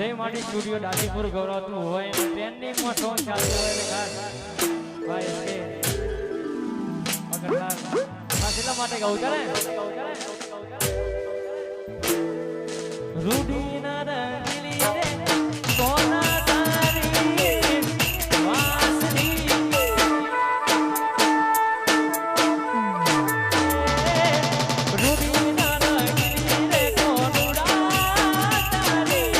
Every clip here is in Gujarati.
જય માડી સ્ટુડિયો દાદીપુર ગૌરવતું હોય અને ટ્રેન્ડિંગમાં સોંગ ચાલતું હોય એટલે ખાસ ભાઈ છે અગરદાર ખાસ એટલા માટે ગાવું કરે રૂડી ના રંગીલી રે સોના તારી વાસની રૂડી ના રંગીલી રે કોનુડા તારી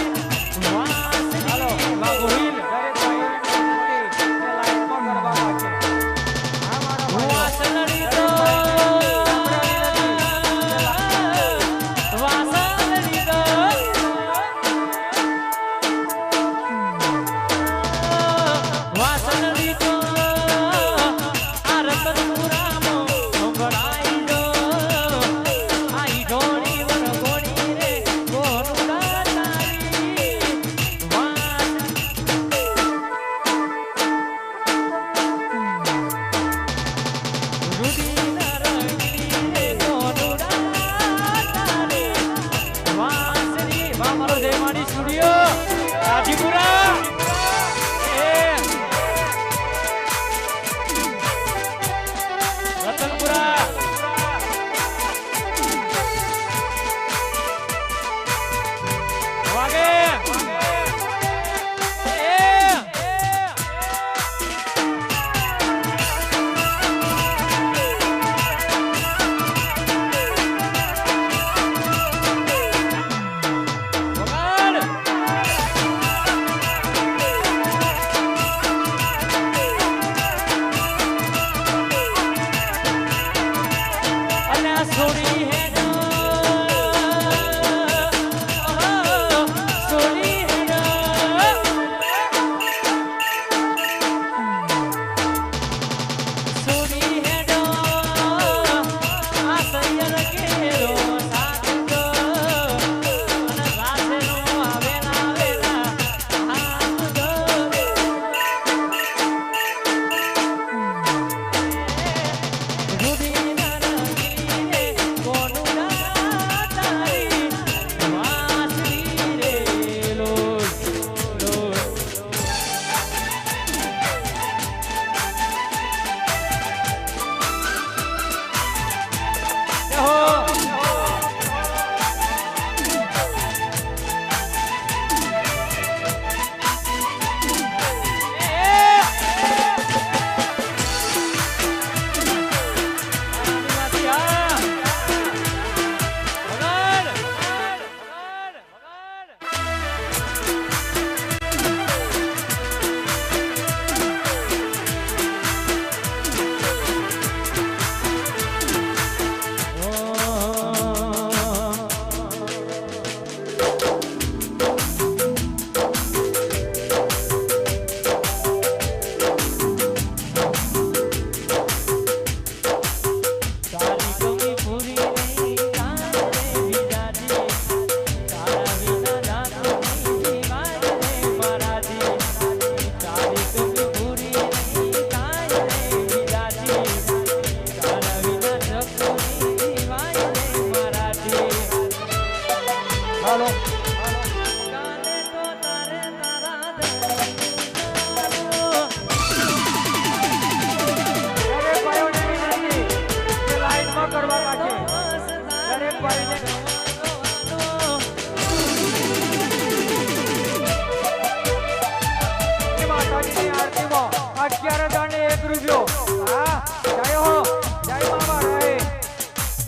વાસની હાલો લાગુ હિલ વાસલડી તો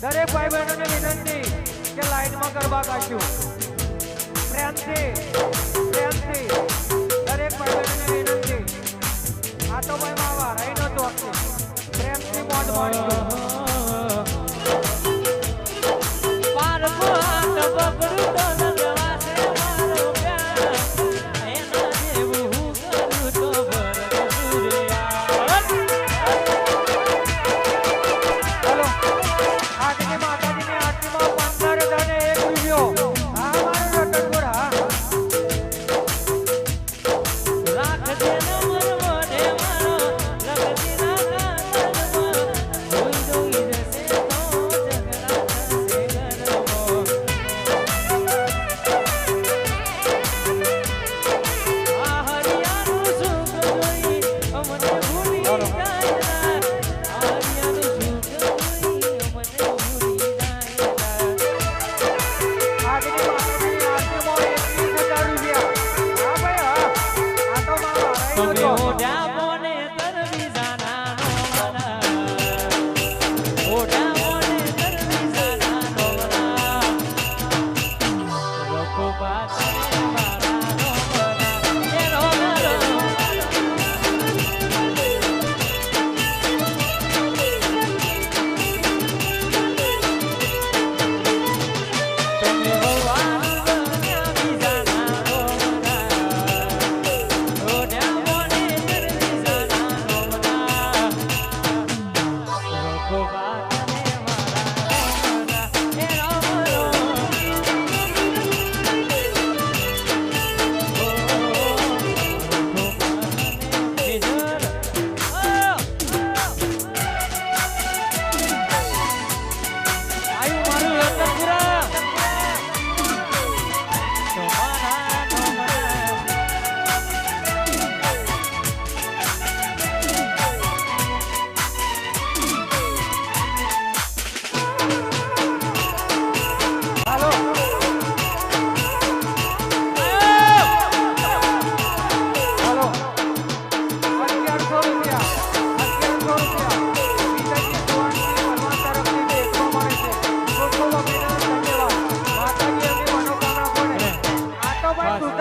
દરેક ભાઈ બહેનોને વિનંતી કે લાઈનમાં ગરબા ગાશું પ્રેમથી દરેક ભાઈ બહેનોને વિનંતી આ તો ભાઈ માવા રહી નતો પ્રેમથી મોજ માણશું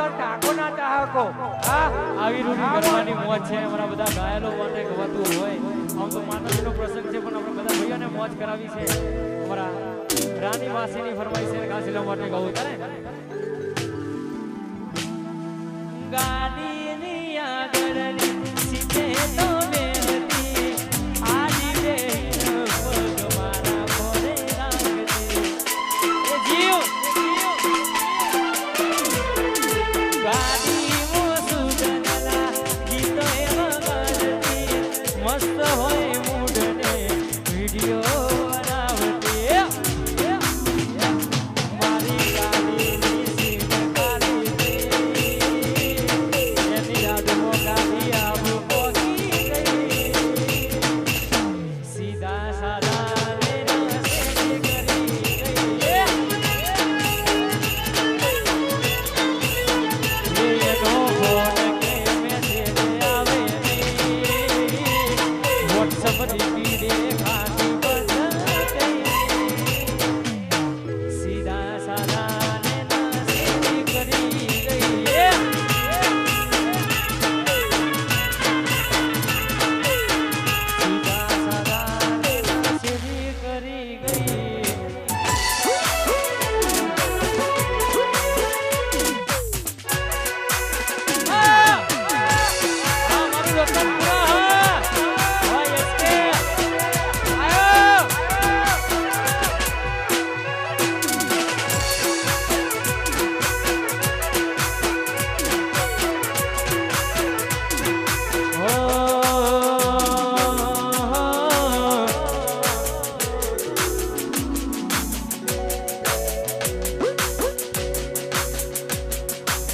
અમારા ઠાકોરના ચાહકો હા આવી રૂઢી કરવાની મોજ છે અમારા બધા ઘાયલો માટે ગવાતું હોય આમ તો માતાજીનો પ્રસંગ છે પણ આપણે બધા ભાઈઓને મોજ કરાવી છે અમારા રાની માસીની ફરમાઈશ છે કાશીલા માટે ગાવું તારે ગાડીની આગળની સીધે તો બેહતી આજી બે પગ મારા મોરે રાખતી એ જીવ ગાડી મો સુગંધના ગીતો એ વગાડતી મસ્ત હોય મૂડને વિડિયો બનાવતી મારી ગાડીની સીટ ખાલી એની યાદમાં ગાડી આવું પહોંચી ગઈ સીધા સાદા ને રસ્તે કરી ગઈ એનો ફોન કે મેસેજ આવે WhatsApp ની પીડે ખાતી બદલાઈ સીધા સાદા ને નસીબ કરી ગઈ સીધા સાદા ને નસીબ કરી ગઈ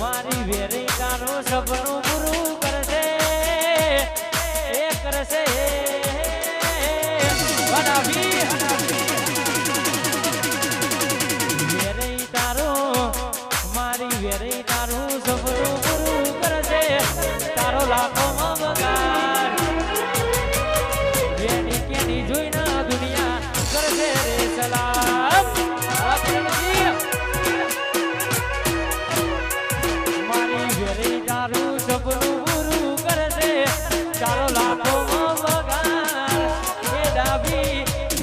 મારી વેરી તારું સપનું પૂરું કરશે એ કરશે બનાવી વેરી તારું મારી વેરી તારું સપનું પૂરું કરશે તારો લાખોમાં બગાડ વેની કેની જોઈને દુનિયા કરશે રે સલામ મારી વેરી તારું સપનું પૂરું કરશે તારો લાખોમાં બગાડ એ ડાબી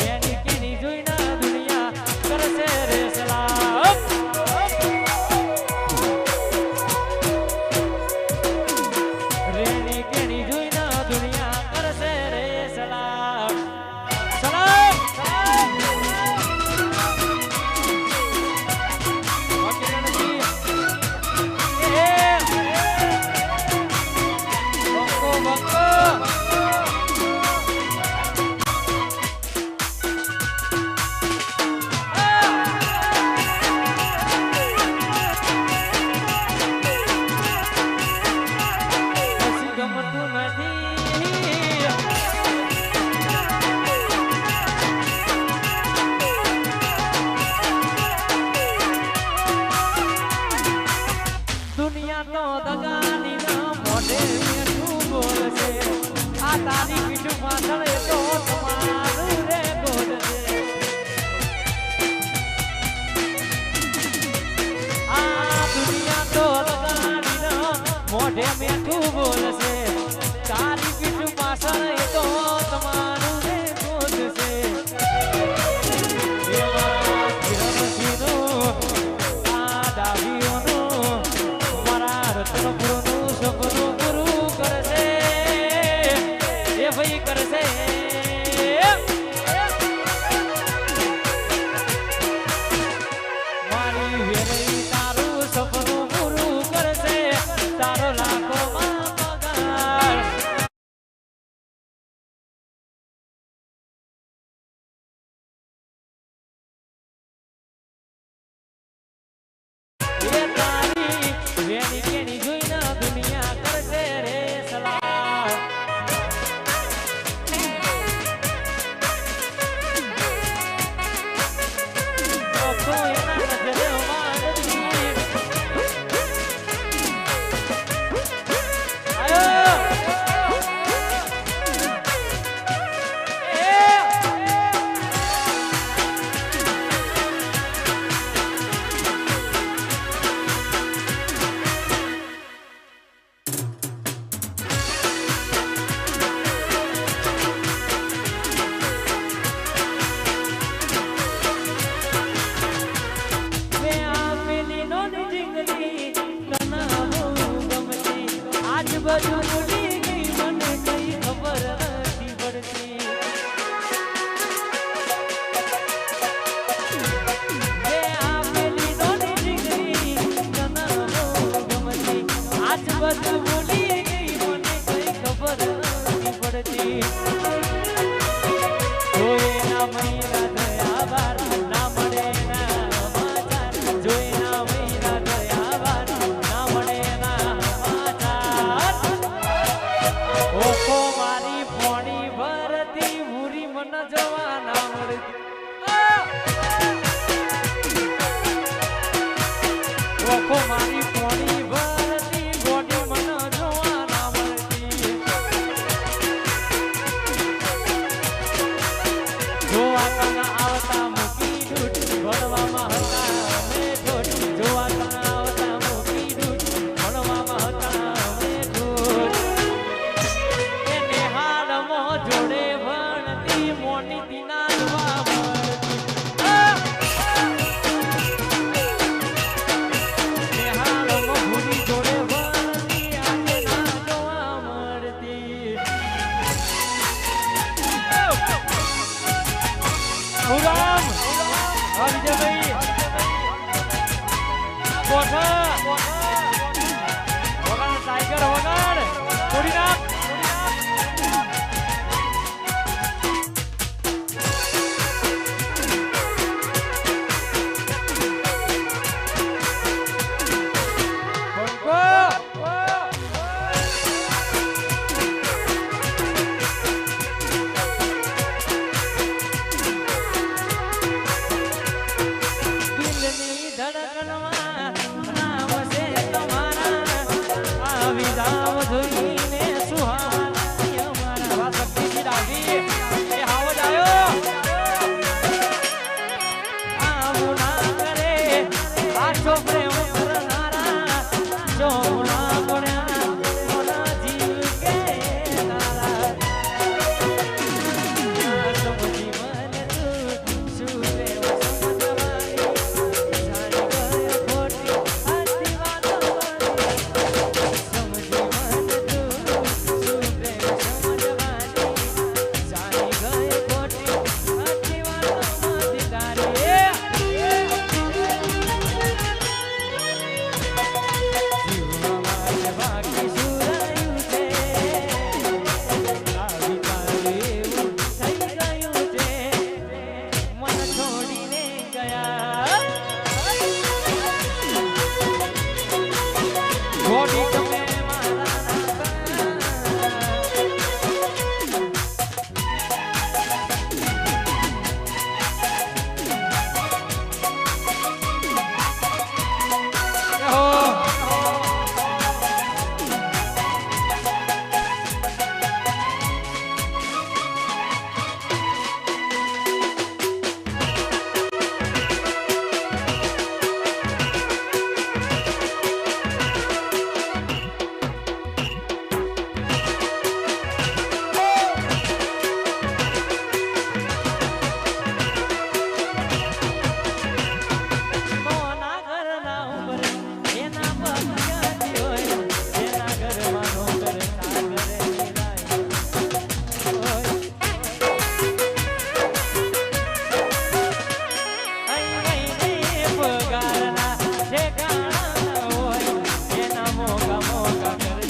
એની કેની જોઈને દુનિયા કરશે રે સલામ રેની કેની જોઈને દુનિયા કરશે રે સલામ સલામ ગમતું નથી દુનિયા તો દગાની ના મોઢે મીઠું બોલશે આ તારી પીઠ પાછળ એ તો તમારું રે ગોડ છે આ દુનિયા તો દગાની ના મોઢે મીઠું બોલશે તારી પીઠ પાછળ એ તો તમારું રે ગોડ છે એવા કિરણસીનું આ ડાબીઓનું મારા રત્નપુરનું સપનું પૂરું કરશે એ ભાઈ કરશે મારી વેરી તારું સપનું પૂરું કરશે તારો લાખોમાં પગાર બાજુ ભૂલી ગઈ મને કઈ ખબર નથી પડતી એ આપેલી દોની દીકરી તને બહુ ગમતી આજ બાજુ ભૂલી ગઈ મને કઈ ખબર નથી પડતી જોઈ ના મહિના દયા બાર ના મળે ના સમાચાર જોઈ ના મહિના દયા બાર ના મળે ના સમાચાર ઓખો મારી પોણી ભરતી મૂરી મન જવા ના મળતી ઓખો મારી પોણી ભરતી ગોડી મન જોવા ના મળતી જોવા કના આવતા મૂકી ડૂટ ભણવામાં હતા અમે ઠોઠ જોવા કના આવતા મૂકી ડૂટ ભણવામાં હતા અમે ઠોઠ એ નિહાળમાં જોડે ભણતી મોની દીના જોવા મળતી નિહાળમાં ભૂલી જોડે ભણતી આજે ના જોવા મળતી ઉરામ વિજયભાઈ કોઠા વગર ટાઈગર વગર છોડી નાખ દિલની ધડકનમાં નામ છે તમારા આવી જાવ જોઈને સુહાના અમારા વાત શક્તિજી ડાગી એ હાવજ આયો આવું ના કરે આછો પ્રેમ કરનારા જો ના પડ્યા મોના જીવ કે તારા સમજી મને તું શું પ્રેમ સમજવાની જાણી ગયો ખોટી આથી વાતો સમજી મને તું શું પ્રેમ સમજવાની જાણી ગયો ખોટી આથી વાતો માંથી તારી જીવવામાં બાકી શું રહ્યું છે આવી કાલે એવું થઈ ગયું છે મન છોડીને ગયા ગોડી તમે મારા મોના ઘરના ઉપર એના પગથી હોય એના ઘરમાં નોકર સાગરે મિલાય હોય અહીં પગારના ઠેકાણા હોય એના મોગા મોગા કરે